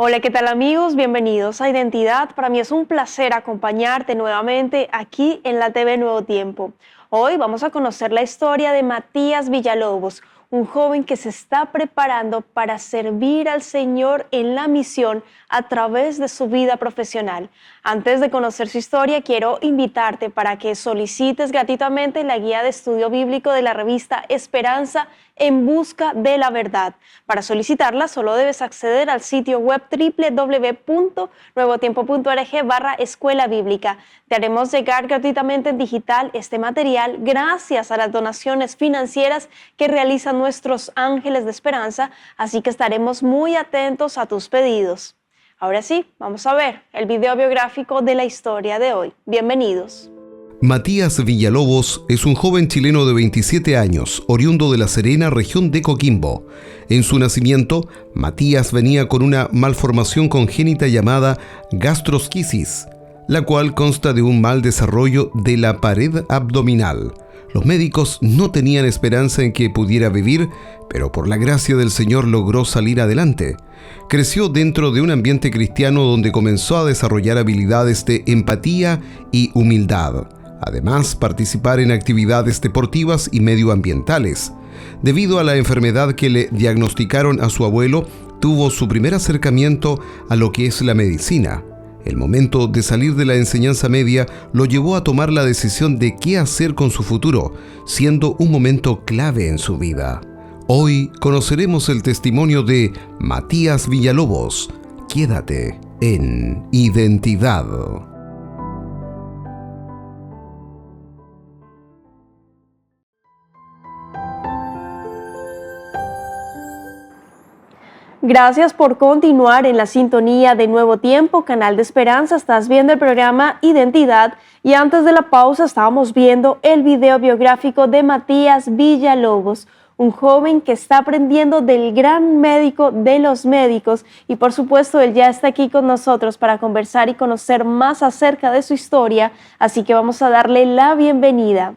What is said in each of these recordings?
Hola, ¿qué tal amigos? Bienvenidos a Identidad. Para mí es un placer acompañarte nuevamente aquí en la TV Nuevo Tiempo. Hoy vamos a conocer la historia de Matías Villalobos, un joven que se está preparando para servir al Señor en la misión a través de su vida profesional. Antes de conocer su historia, quiero invitarte para que solicites gratuitamente la guía de estudio bíblico de la revista Esperanza en busca de la verdad. Para solicitarla solo debes acceder al sitio web www.nuevotiempo.org/escuela bíblica. Te haremos llegar gratuitamente en digital este material gracias a las donaciones financieras que realizan nuestros ángeles de esperanza, así que estaremos muy atentos a tus pedidos. Ahora sí, vamos a ver el video biográfico de la historia de hoy. Bienvenidos. Matías Villalobos es un joven chileno de 27 años, oriundo de La Serena, región de Coquimbo. En su nacimiento, Matías venía con una malformación congénita llamada gastrosquisis, la cual consta de un mal desarrollo de la pared abdominal. Los médicos no tenían esperanza en que pudiera vivir, pero por la gracia del Señor logró salir adelante. Creció dentro de un ambiente cristiano donde comenzó a desarrollar habilidades de empatía y humildad. Además, participar en actividades deportivas y medioambientales. Debido a la enfermedad que le diagnosticaron a su abuelo, tuvo su primer acercamiento a lo que es la medicina. El momento de salir de la enseñanza media lo llevó a tomar la decisión de qué hacer con su futuro, siendo un momento clave en su vida. Hoy conoceremos el testimonio de Matías Villalobos. Quédate en Identidad. Gracias por continuar en la sintonía de Nuevo Tiempo, Canal de Esperanza. Estás viendo el programa Identidad y antes de la pausa estábamos viendo el video biográfico de Matías Villalobos, un joven que está aprendiendo del gran médico de los médicos y por supuesto él ya está aquí con nosotros para conversar y conocer más acerca de su historia, así que vamos a darle la bienvenida.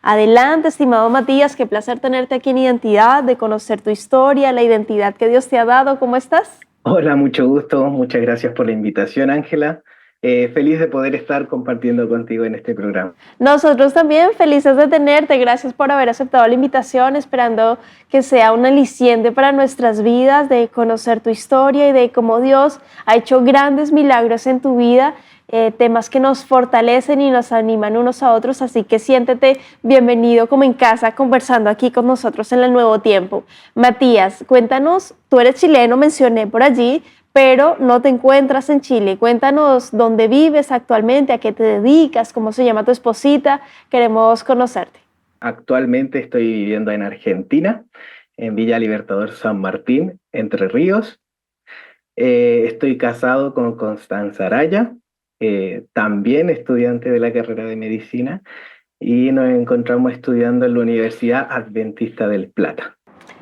Adelante, estimado Matías, qué placer tenerte aquí en Identidad, de conocer tu historia, la identidad que Dios te ha dado. ¿Cómo estás? Hola, mucho gusto. Muchas gracias por la invitación, Ángela. Feliz de poder estar compartiendo contigo en este programa. Nosotros también felices de tenerte. Gracias por haber aceptado la invitación, esperando que sea un aliciente para nuestras vidas, de conocer tu historia y de cómo Dios ha hecho grandes milagros en tu vida. Temas que nos fortalecen y nos animan unos a otros, así que siéntete bienvenido como en casa conversando aquí con nosotros en el Nuevo Tiempo. Matías, cuéntanos, tú eres chileno, mencioné por allí, pero no te encuentras en Chile. Cuéntanos dónde vives actualmente, a qué te dedicas, cómo se llama tu esposita, queremos conocerte. Actualmente estoy viviendo en Argentina, en Villa Libertador San Martín, Entre Ríos. Estoy casado con Constanza Araya, también estudiante de la carrera de medicina, y nos encontramos estudiando en la Universidad Adventista del Plata.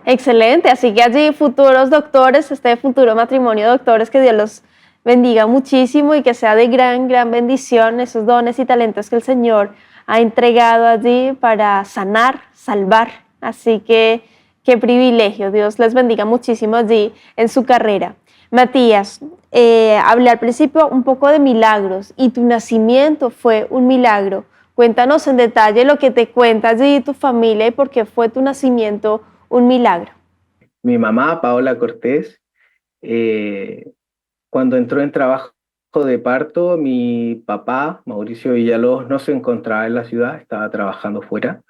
Excelente, así que allí futuros doctores, este futuro matrimonio de doctores, que Dios los bendiga muchísimo y que sea de gran bendición esos dones y talentos que el Señor ha entregado allí para sanar, salvar. Así que qué privilegio, Dios les bendiga muchísimo allí en su carrera. Matías, hablé al principio un poco de milagros y tu nacimiento fue un milagro. Cuéntanos en detalle lo que te cuenta allí tu familia y por qué fue tu nacimiento un milagro. Mi mamá, Paola Cortés, cuando entró en trabajo de parto, mi papá, Mauricio Villalobos, no se encontraba en la ciudad, estaba trabajando fuera.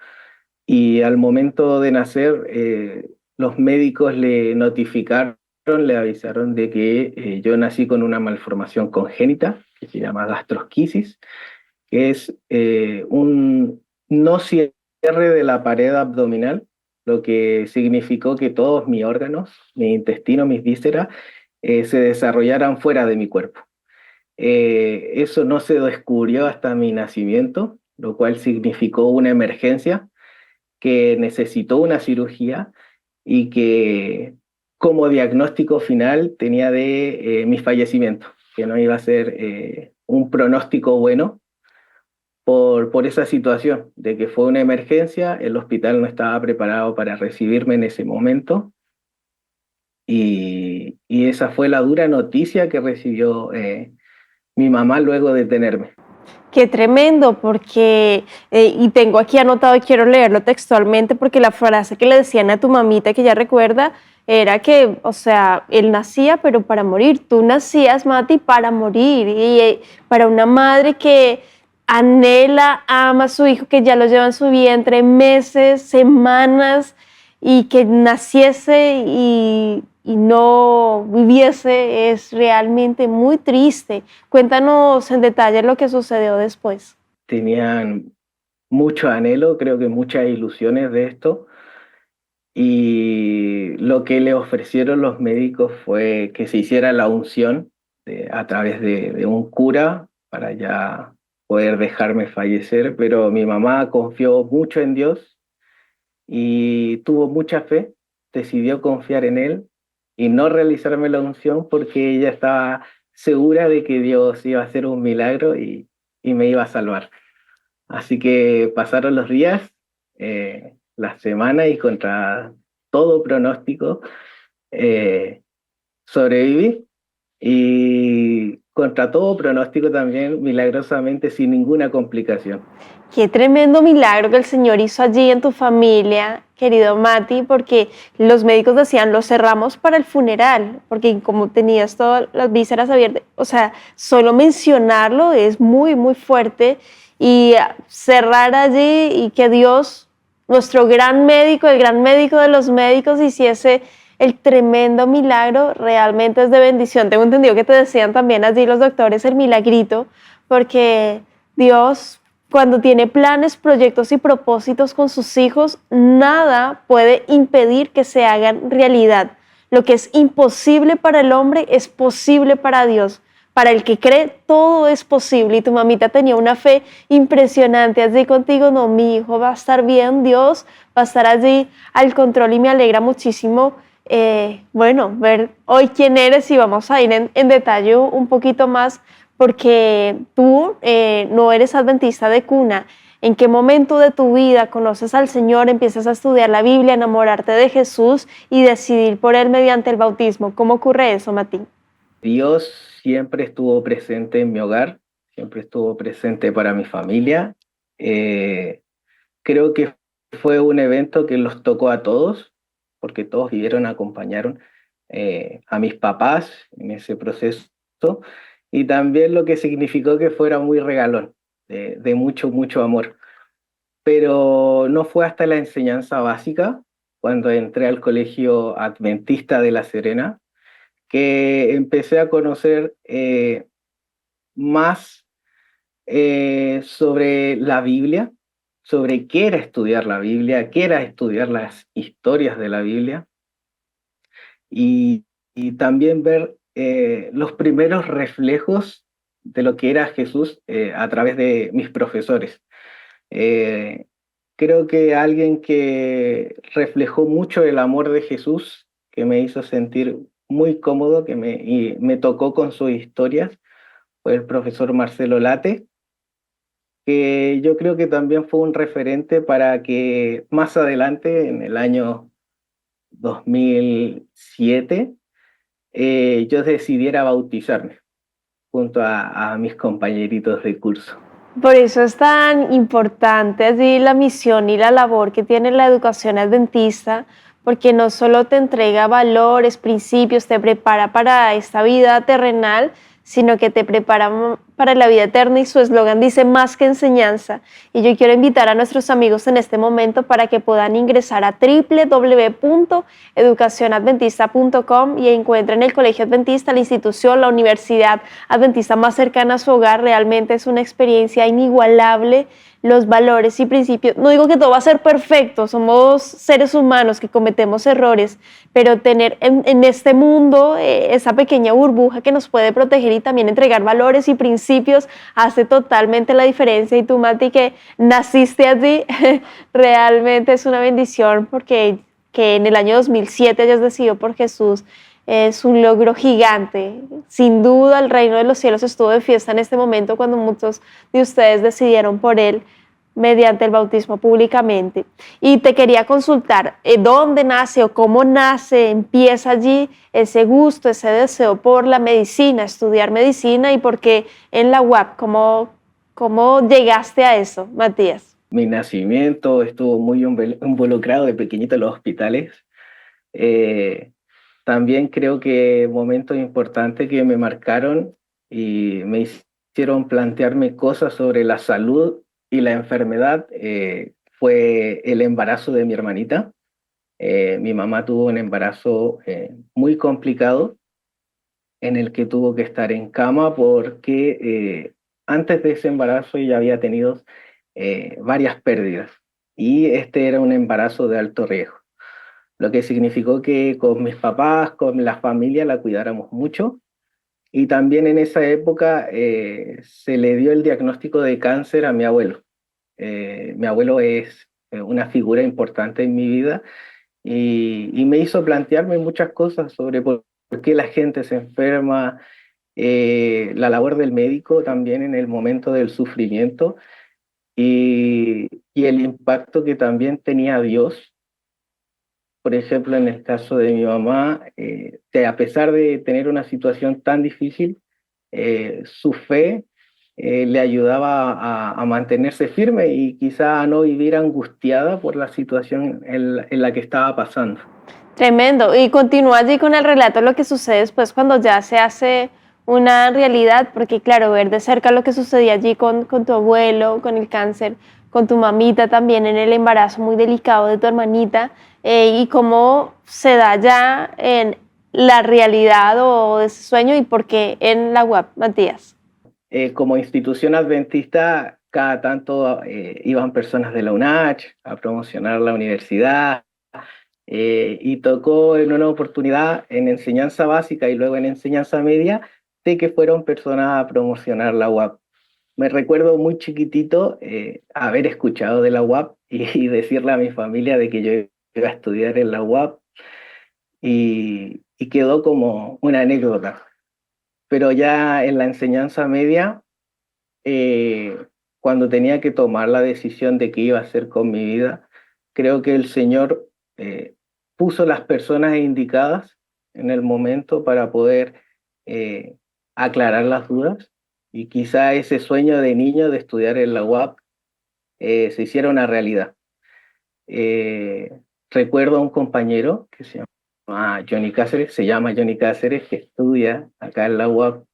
Y al momento de nacer, los médicos le notificaron, le avisaron de que yo nací con una malformación congénita, que se llama gastrosquisis, que es un no cierre de la pared abdominal, lo que significó que todos mis órganos, mi intestino, mis vísceras, se desarrollaran fuera de mi cuerpo. Eso no se descubrió hasta mi nacimiento, lo cual significó una emergencia que necesitó una cirugía y que como diagnóstico final tenía de mi fallecimiento, que no iba a ser un pronóstico bueno por esa situación, de que fue una emergencia, el hospital no estaba preparado para recibirme en ese momento y esa fue la dura noticia que recibió mi mamá luego de tenerme. Qué tremendo, porque, y tengo aquí anotado y quiero leerlo textualmente, porque la frase que le decían a tu mamita, que ya recuerda, era que, o sea, él nacía, pero para morir. Tú nacías, Mati, para morir. Y para una madre que anhela, ama a su hijo, que ya lo lleva en su vientre meses, semanas, y que naciese y no viviese, es realmente muy triste. Cuéntanos en detalle lo que sucedió después. Tenían mucho anhelo, creo que muchas ilusiones de esto, y lo que le ofrecieron los médicos fue que se hiciera la unción a través de un cura para ya poder dejarme fallecer, pero mi mamá confió mucho en Dios y tuvo mucha fe, decidió confiar en Él y no realizarme la unción porque ella estaba segura de que Dios iba a hacer un milagro y me iba a salvar. Así que pasaron los días, las semanas y contra todo pronóstico eh, sobreviví y contra todo pronóstico también milagrosamente sin ninguna complicación. Qué tremendo milagro que el Señor hizo allí en tu familia, querido Mati, porque los médicos decían, lo cerramos para el funeral, porque como tenías todas las vísceras abiertas, o sea, solo mencionarlo es muy, muy fuerte, y cerrar allí y que Dios, nuestro gran médico, el gran médico de los médicos, hiciese el tremendo milagro, realmente es de bendición. Tengo entendido que te decían también allí los doctores el milagrito, porque Dios, cuando tiene planes, proyectos y propósitos con sus hijos, nada puede impedir que se hagan realidad. Lo que es imposible para el hombre es posible para Dios. Para el que cree, todo es posible. Y tu mamita tenía una fe impresionante allí contigo. No, mi hijo va a estar bien, Dios va a estar allí al control, y me alegra muchísimo, bueno, ver hoy quién eres, y vamos a ir en detalle un poquito más, porque tú no eres adventista de cuna. ¿En qué momento de tu vida conoces al Señor, empiezas a estudiar la Biblia, enamorarte de Jesús y decidir por Él mediante el bautismo? ¿Cómo ocurre eso, Mati? Dios siempre estuvo presente en mi hogar, siempre estuvo presente para mi familia. Eh, Creo que fue un evento que los tocó a todos, porque todos vivieron, acompañaron a mis papás en ese proceso, y también lo que significó que fuera muy regalón, de mucho, mucho amor. Pero no fue hasta la enseñanza básica, cuando entré al Colegio Adventista de La Serena, que empecé a conocer más sobre la Biblia, sobre qué era estudiar la Biblia, qué era estudiar las historias de la Biblia, y también ver los primeros reflejos de lo que era Jesús a través de mis profesores. Eh, Creo que alguien que reflejó mucho el amor de Jesús, que me hizo sentir muy cómodo, y me tocó con sus historias, fue el profesor Marcelo Late, que yo creo que también fue un referente para que más adelante, en el año 2007, yo decidiera bautizarme junto a mis compañeritos de curso. Por eso es tan importante allí la misión y la labor que tiene la educación adventista, porque no solo te entrega valores, principios, te prepara para esta vida terrenal, sino que te prepara para la vida eterna, y su eslogan dice más que enseñanza. Y yo quiero invitar a nuestros amigos en este momento para que puedan ingresar a www.educacionadventista.com y encuentren el Colegio Adventista, la institución, la universidad adventista más cercana a su hogar. Realmente es una experiencia inigualable. Los valores y principios, no digo que todo va a ser perfecto, somos seres humanos que cometemos errores, pero tener en este mundo esa pequeña burbuja que nos puede proteger y también entregar valores y principios hace totalmente la diferencia. Y tú, Mati, que naciste allí, realmente es una bendición, porque que en el año 2007 hayas decidido por Jesús es un logro gigante. Sin duda, el reino de los cielos estuvo de fiesta en este momento cuando muchos de ustedes decidieron por Él. mediante el bautismo públicamente. Y te quería consultar, ¿dónde nace o cómo nace, empieza allí ese gusto, ese deseo por la medicina, estudiar medicina y por qué en la UAP? ¿Cómo llegaste a eso, Matías? Mi nacimiento estuvo muy involucrado de pequeñito en los hospitales. Eh, También creo que momentos importantes que me marcaron y me hicieron plantearme cosas sobre la salud y la enfermedad fue el embarazo de mi hermanita. Mi mamá tuvo un embarazo muy complicado en el que tuvo que estar en cama porque antes de ese embarazo ella había tenido varias pérdidas y este era un embarazo de alto riesgo, lo que significó que con mis papás, con la familia la cuidáramos mucho y también en esa época se le dio el diagnóstico de cáncer a mi abuelo. Mi abuelo es una figura importante en mi vida y me hizo plantearme muchas cosas sobre por qué la gente se enferma, la labor del médico también en el momento del sufrimiento y el impacto que también tenía Dios. Por ejemplo, en el caso de mi mamá, que a pesar de tener una situación tan difícil, su fe le ayudaba a mantenerse firme y quizá a no vivir angustiada por la situación en la que estaba pasando. Tremendo. Y continúa allí con el relato lo que sucede después cuando ya se hace una realidad, porque claro, ver de cerca lo que sucedía allí con tu abuelo, con el cáncer, con tu mamita también en el embarazo muy delicado de tu hermanita, y cómo se da ya en la realidad o ese sueño y por qué en la UAP, Matías. Como institución adventista, cada tanto iban personas de la UNACH a promocionar la universidad y tocó en una oportunidad en enseñanza básica y luego en enseñanza media de que fueron personas a promocionar la UAP. Me recuerdo muy chiquitito haber escuchado de la UAP y decirle a mi familia de que yo iba a estudiar en la UAP y quedó como una anécdota. Pero ya en la enseñanza media eh, cuando tenía que tomar la decisión de qué iba a hacer con mi vida, creo que el Señor puso las personas indicadas en el momento para poder eh, aclarar las dudas y quizá ese sueño de niño de estudiar en la UAP se hiciera una realidad. Eh, Recuerdo a un compañero que se llama Johnny Cáceres, que estudia acá en la UAP,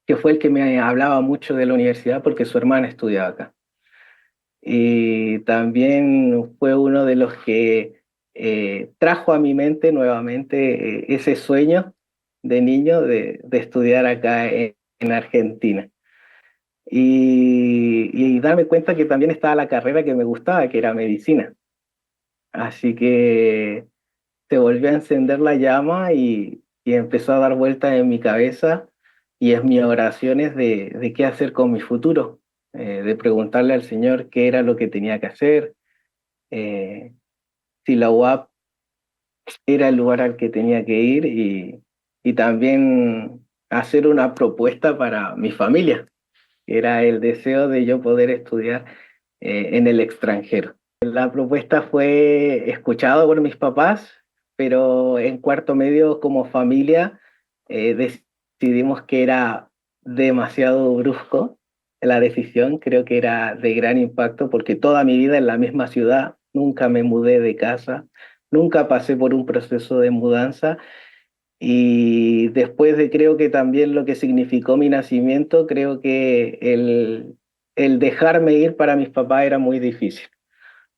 que fue el que me hablaba mucho de la universidad porque su hermana estudiaba acá. Y también fue uno de los que trajo a mi mente nuevamente ese sueño de niño de estudiar acá en Argentina. Y darme cuenta que también estaba la carrera que me gustaba, que era medicina. Así que se volvió a encender la llama y empezó a dar vueltas en mi cabeza y en mis oraciones de qué hacer con mi futuro, de preguntarle al Señor qué era lo que tenía que hacer, eh, si la UAP era el lugar al que tenía que ir y también hacer una propuesta para mi familia, que era el deseo de yo poder estudiar en el extranjero. La propuesta fue escuchada por mis papás, pero en cuarto medio como familia decidimos que era demasiado brusco la decisión. Creo que era de gran impacto porque toda mi vida en la misma ciudad, nunca me mudé de casa, nunca pasé por un proceso de mudanza y después de creo que también lo que significó mi nacimiento, creo que el dejarme ir para mis papás era muy difícil.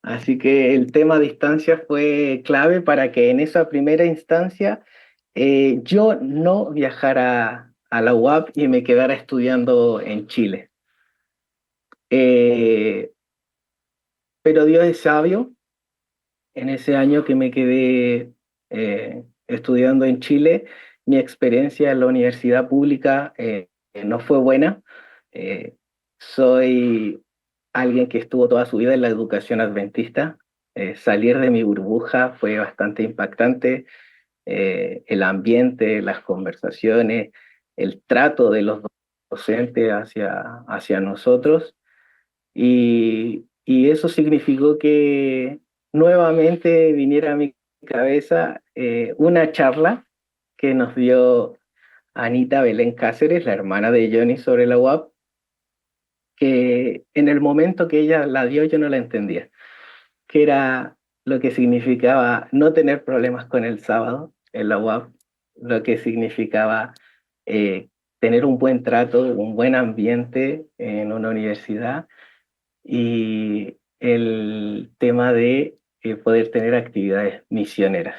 Así que el tema distancia fue clave para que en esa primera instancia yo no viajara a la UAP y me quedara estudiando en Chile. Eh, pero Dios es sabio. En ese año que me quedé estudiando en Chile, mi experiencia en la universidad pública no fue buena. Eh, Soy alguien que estuvo toda su vida en la educación adventista. Salir de mi burbuja fue bastante impactante. El ambiente, las conversaciones, el trato de los docentes hacia nosotros. Y eso significó que nuevamente viniera a mi cabeza una charla que nos dio Anita Belén Cáceres, la hermana de Johnny, sobre la UAP, que en el momento que ella la dio yo no la entendía, que era lo que significaba no tener problemas con el sábado en la UAP, lo que significaba eh, tener un buen trato, un buen ambiente en una universidad y el tema de poder tener actividades misioneras.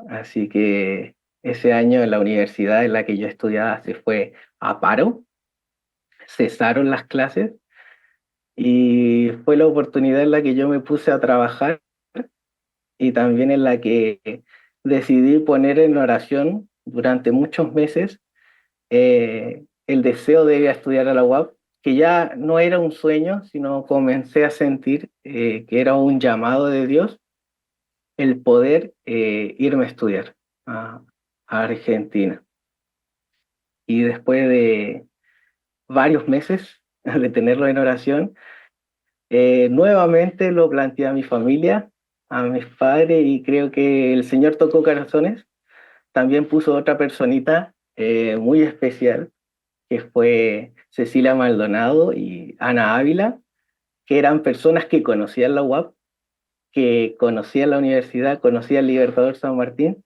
Así que ese año en la universidad en la que yo estudiaba se fue a paro, cesaron las clases y fue la oportunidad en la que yo me puse a trabajar y también en la que decidí poner en oración durante muchos meses el deseo de ir a estudiar a la UAP, que ya no era un sueño, sino comencé a sentir que era un llamado de Dios el poder irme a estudiar a, a Argentina. Y después de varios meses de tenerlo en oración, nuevamente lo planteé a mi familia, a mis padres, y creo que el Señor tocó corazones. También puso otra personita muy especial, que fue Cecilia Maldonado y Ana Ávila, que eran personas que conocían la UAP, que conocían la universidad, conocían el Libertador San Martín,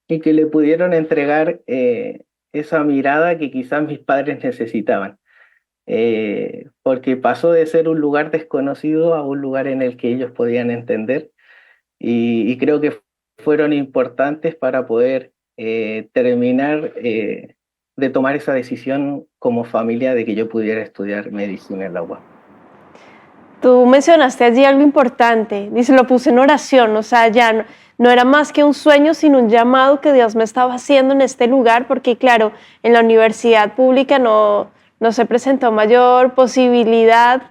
y que le pudieron entregar esa mirada que quizás mis padres necesitaban. Porque pasó de ser un lugar desconocido a un lugar en el que ellos podían entender y creo que fueron importantes para poder terminar de tomar esa decisión como familia de que yo pudiera estudiar medicina en la UAP. Tú mencionaste allí algo importante, dice, lo puse en oración, o sea, ya no era más que un sueño, sino un llamado que Dios me estaba haciendo en este lugar, porque claro, en la universidad pública no se presentó mayor posibilidad,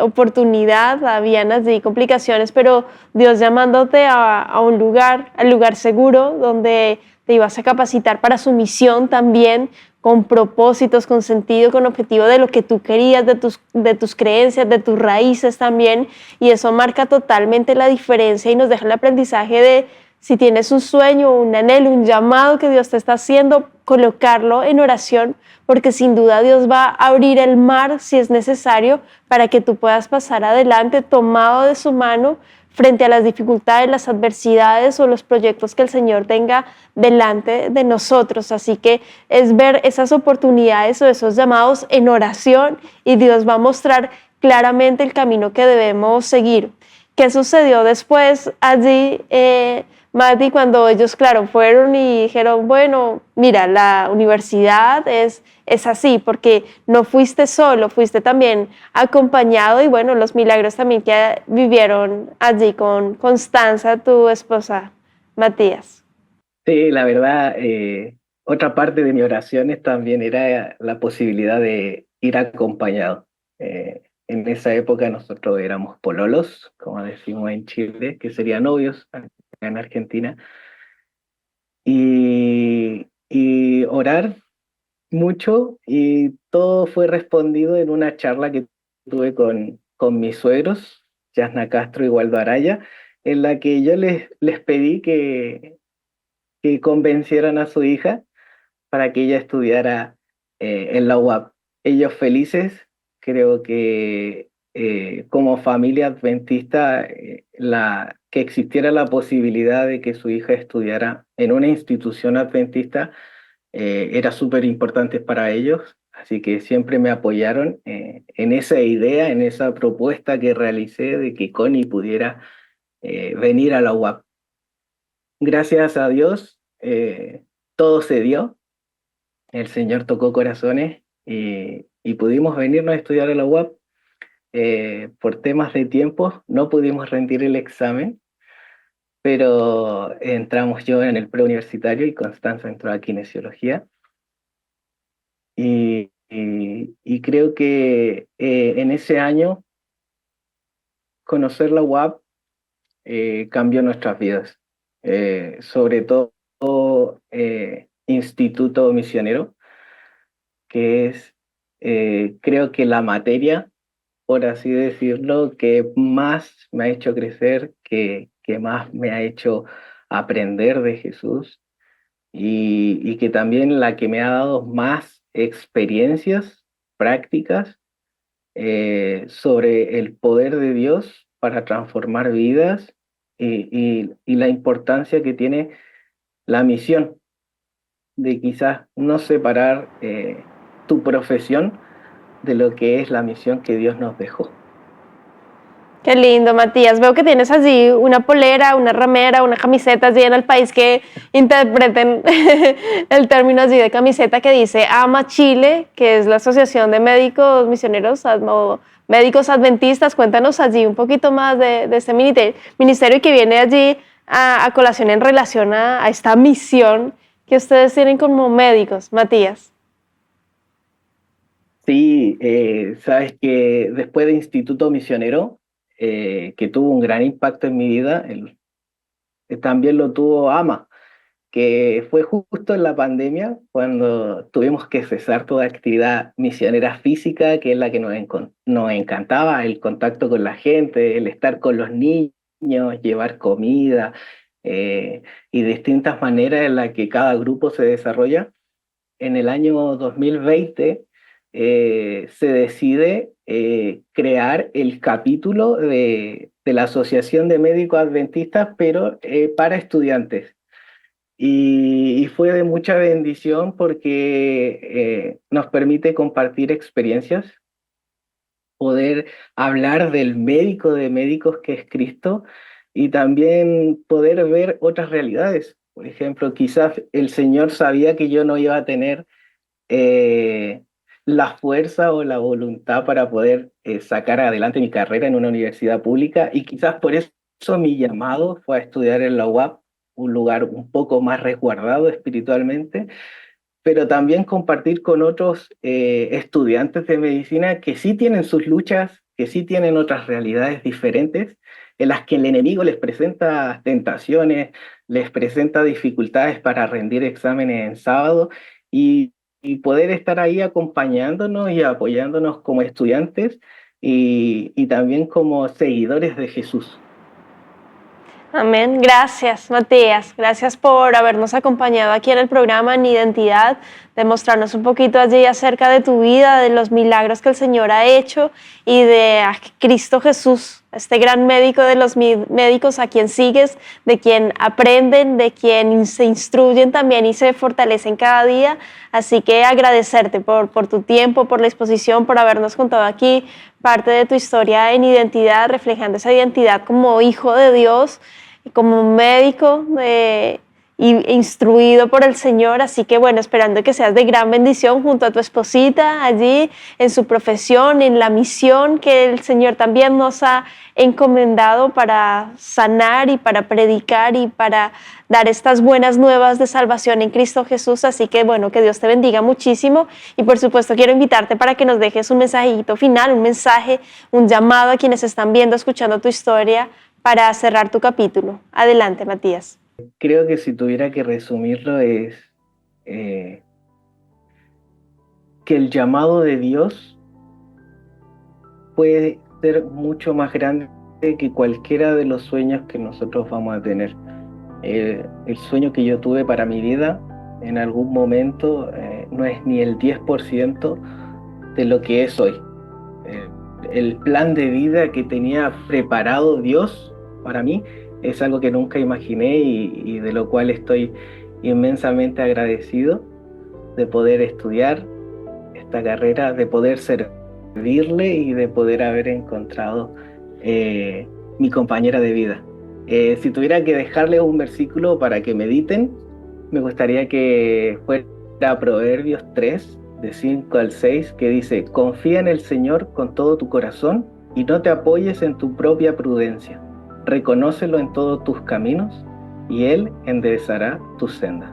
oportunidad, habían allí complicaciones, pero Dios llamándote a un lugar, al lugar seguro, donde te ibas a capacitar para su misión también, con propósitos, con sentido, con objetivo de lo que tú querías, de tus creencias, de tus raíces también, y eso marca totalmente la diferencia y nos deja el aprendizaje de si tienes un sueño, un anhelo, un llamado que Dios te está haciendo, colocarlo en oración, porque sin duda Dios va a abrir el mar si es necesario para que tú puedas pasar adelante tomado de su mano frente a las dificultades, las adversidades o los proyectos que el Señor tenga delante de nosotros. Así que es ver esas oportunidades o esos llamados en oración y Dios va a mostrar claramente el camino que debemos seguir. ¿Qué sucedió después allí, Mati, cuando ellos, claro, fueron y dijeron, bueno, mira, la universidad es así, porque no fuiste solo, fuiste también acompañado y bueno, los milagros también que vivieron allí con Constanza, tu esposa, Matías? Sí, la verdad, otra parte de mis oraciones también era la posibilidad de ir acompañado. En esa época nosotros éramos pololos, como decimos en Chile, que serían novios acá en Argentina, y orar mucho y todo fue respondido en una charla que tuve con mis suegros, Yasna Castro y Waldo Araya, en la que yo les pedí que convencieran a su hija para que ella estudiara en la UAP. Ellos felices, creo que como familia adventista, que existiera la posibilidad de que su hija estudiara en una institución adventista era súper importante para ellos, así que siempre me apoyaron en esa idea, en esa propuesta que realicé de que Connie pudiera venir a la UAP. Gracias a Dios, todo se dio, el Señor tocó corazones y pudimos venirnos a estudiar a la UAP. Por temas de tiempo no pudimos rendir el examen, pero entramos yo en el preuniversitario y Constanza entró a kinesiología. Y creo que en ese año conocer la UAP cambió nuestras vidas, sobre todo Instituto Misionero, que es creo que la materia por así decirlo, que más me ha hecho crecer, que más me ha hecho aprender de Jesús y que también la que me ha dado más experiencias prácticas sobre el poder de Dios para transformar vidas y la importancia que tiene la misión de quizás no separar tu profesión de lo que es la misión que Dios nos dejó. Qué lindo, Matías. Veo que tienes allí una polera, una ramera, una camiseta allí en el país que interpreten el término allí de camiseta que dice Ama Chile, que es la Asociación de Médicos Misioneros o Médicos Adventistas. Cuéntanos allí un poquito más de este ministerio que viene allí a colación en relación a esta misión que ustedes tienen como médicos, Matías. Sí, sabes que después de Instituto Misionero, que tuvo un gran impacto en mi vida, también lo tuvo AMA, que fue justo en la pandemia cuando tuvimos que cesar toda actividad misionera física, que es la que nos encantaba, el contacto con la gente, el estar con los niños, llevar comida y distintas maneras en las que cada grupo se desarrolla. En el año 2020 se decide crear el capítulo de la Asociación de Médicos Adventistas, pero para estudiantes. Y fue de mucha bendición porque nos permite compartir experiencias, poder hablar del médico de médicos que es Cristo y también poder ver otras realidades. Por ejemplo, quizás el Señor sabía que yo no iba a tener eh, la fuerza o la voluntad para poder sacar adelante mi carrera en una universidad pública y quizás por eso mi llamado fue a estudiar en la UAP, un lugar un poco más resguardado espiritualmente, pero también compartir con otros estudiantes de medicina que sí tienen sus luchas, que sí tienen otras realidades diferentes, en las que el enemigo les presenta tentaciones, les presenta dificultades para rendir exámenes en sábado y poder estar ahí acompañándonos y apoyándonos como estudiantes y también como seguidores de Jesús. Amén. Gracias, Matías. Gracias por habernos acompañado aquí en el programa En Identidad, de mostrarnos un poquito allí acerca de tu vida, de los milagros que el Señor ha hecho y de a Cristo Jesús, este gran médico de los médicos a quien sigues, de quien aprenden, de quien se instruyen también y se fortalecen cada día. Así que agradecerte por tu tiempo, por la exposición, por habernos contado aquí parte de tu historia en identidad, reflejando esa identidad como hijo de Dios, como médico instruido por el Señor. Así que bueno, esperando que seas de gran bendición junto a tu esposita allí en su profesión, en la misión que el Señor también nos ha encomendado para sanar y para predicar y para dar estas buenas nuevas de salvación en Cristo Jesús. Así que bueno, que Dios te bendiga muchísimo y por supuesto quiero invitarte para que nos dejes un mensajito final, un mensaje, un llamado a quienes están viendo, escuchando tu historia para cerrar tu capítulo. Adelante, Matías. Creo que si tuviera que resumirlo es que el llamado de Dios puede ser mucho más grande que cualquiera de los sueños que nosotros vamos a tener. El sueño que yo tuve para mi vida en algún momento no es ni el 10% de lo que es hoy. El plan de vida que tenía preparado Dios para mí es algo que nunca imaginé y de lo cual estoy inmensamente agradecido de poder estudiar esta carrera, de poder servirle y de poder haber encontrado mi compañera de vida. Si tuviera que dejarles un versículo para que mediten, me gustaría que fuera Proverbios 3, de 5 al 6, que dice: confía en el Señor con todo tu corazón y no te apoyes en tu propia prudencia. Reconócelo en todos tus caminos y Él enderezará tus sendas.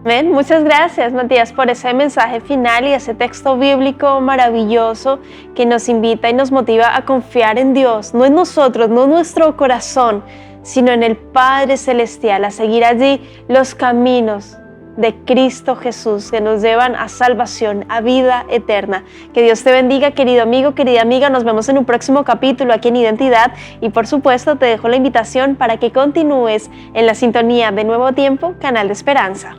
Amén. Muchas gracias, Matías, por ese mensaje final y ese texto bíblico maravilloso que nos invita y nos motiva a confiar en Dios, no en nosotros, no en nuestro corazón, sino en el Padre Celestial, a seguir allí los caminos de Cristo Jesús, que nos llevan a salvación, a vida eterna. Que Dios te bendiga, querido amigo, querida amiga. Nos vemos en un próximo capítulo aquí en Identidad y por supuesto te dejo la invitación para que continúes en la sintonía de Nuevo Tiempo, Canal de Esperanza.